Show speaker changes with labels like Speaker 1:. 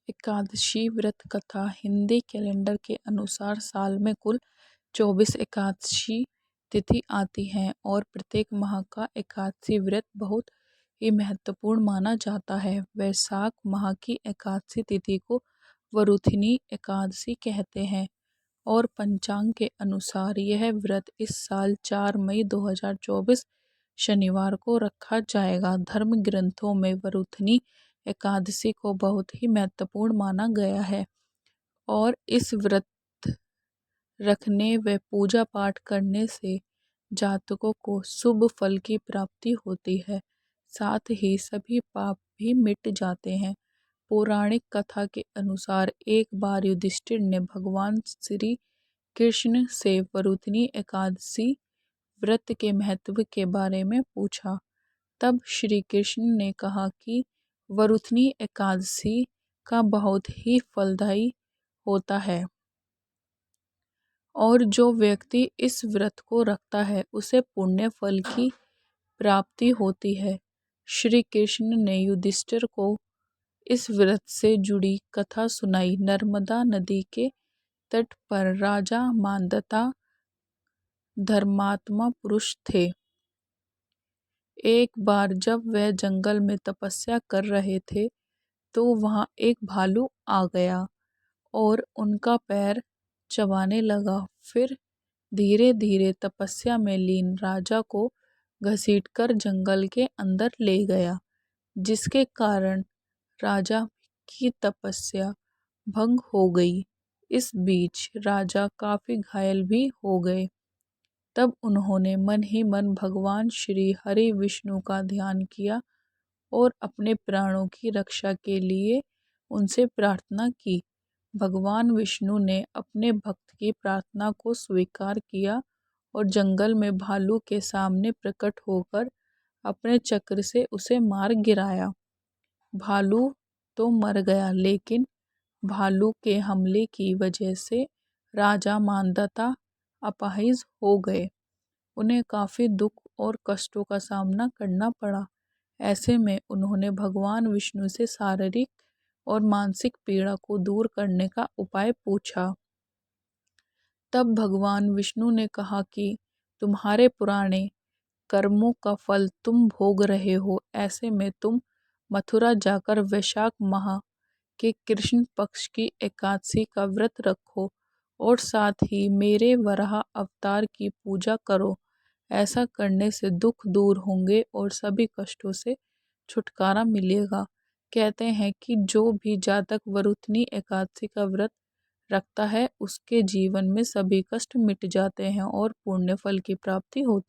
Speaker 1: एकादशी व्रत कथा। हिंदी कैलेंडर के अनुसार साल में कुल 24 एकादशी तिथि आती हैं और प्रत्येक माह का एकादशी व्रत बहुत ही महत्वपूर्ण माना जाता है। वैशाख माह की एकादशी तिथि को वरुथिनी एकादशी कहते हैं और पंचांग के अनुसार यह व्रत इस साल 4 मई 2024 शनिवार को रखा जाएगा। धर्म ग्रंथों में वरुथिनी एकादशी को बहुत ही महत्वपूर्ण माना गया है और इस व्रत रखने व पूजा पाठ करने से जातकों को शुभ फल की प्राप्ति होती है, साथ ही सभी पाप भी मिट जाते हैं। पौराणिक कथा के अनुसार एक बार युधिष्ठिर ने भगवान श्री कृष्ण से वरुथिनी एकादशी व्रत के महत्व के बारे में पूछा। तब श्री कृष्ण ने कहा कि वरुथिनी एकादशी का बहुत ही फलदायी होता है और जो व्यक्ति इस व्रत को रखता है उसे पुण्य फल की प्राप्ति होती है। श्री कृष्ण ने युधिष्ठिर को इस व्रत से जुड़ी कथा सुनाई। नर्मदा नदी के तट पर राजा मांधाता धर्मात्मा पुरुष थे। एक बार जब वह जंगल में तपस्या कर रहे थे तो वहां एक भालू आ गया और उनका पैर चबाने लगा। फिर धीरे धीरे तपस्या में लीन राजा को घसीटकर जंगल के अंदर ले गया, जिसके कारण राजा की तपस्या भंग हो गई। इस बीच राजा काफी घायल भी हो गए। तब उन्होंने मन ही मन भगवान श्री हरि विष्णु का ध्यान किया और अपने प्राणों की रक्षा के लिए उनसे प्रार्थना की। भगवान विष्णु ने अपने भक्त की प्रार्थना को स्वीकार किया और जंगल में भालू के सामने प्रकट होकर अपने चक्र से उसे मार गिराया। भालू तो मर गया, लेकिन भालू के हमले की वजह से राजा मांधाता अपाहिज हो गए। उन्हें काफी दुख और कष्टों का सामना करना पड़ा। ऐसे में उन्होंने भगवान विष्णु से शारीरिक और मानसिक पीड़ा को दूर करने का उपाय पूछा। तब भगवान विष्णु ने कहा कि तुम्हारे पुराने कर्मों का फल तुम भोग रहे हो। ऐसे में तुम मथुरा जाकर वैशाख माह के कृष्ण पक्ष की एकादशी का व्रत रखो और साथ ही मेरे वराह अवतार की पूजा करो। ऐसा करने से दुख दूर होंगे और सभी कष्टों से छुटकारा मिलेगा। कहते हैं कि जो भी जातक वरुथिनी एकादशी का व्रत रखता है उसके जीवन में सभी कष्ट मिट जाते हैं और पुण्य फल की प्राप्ति होती है।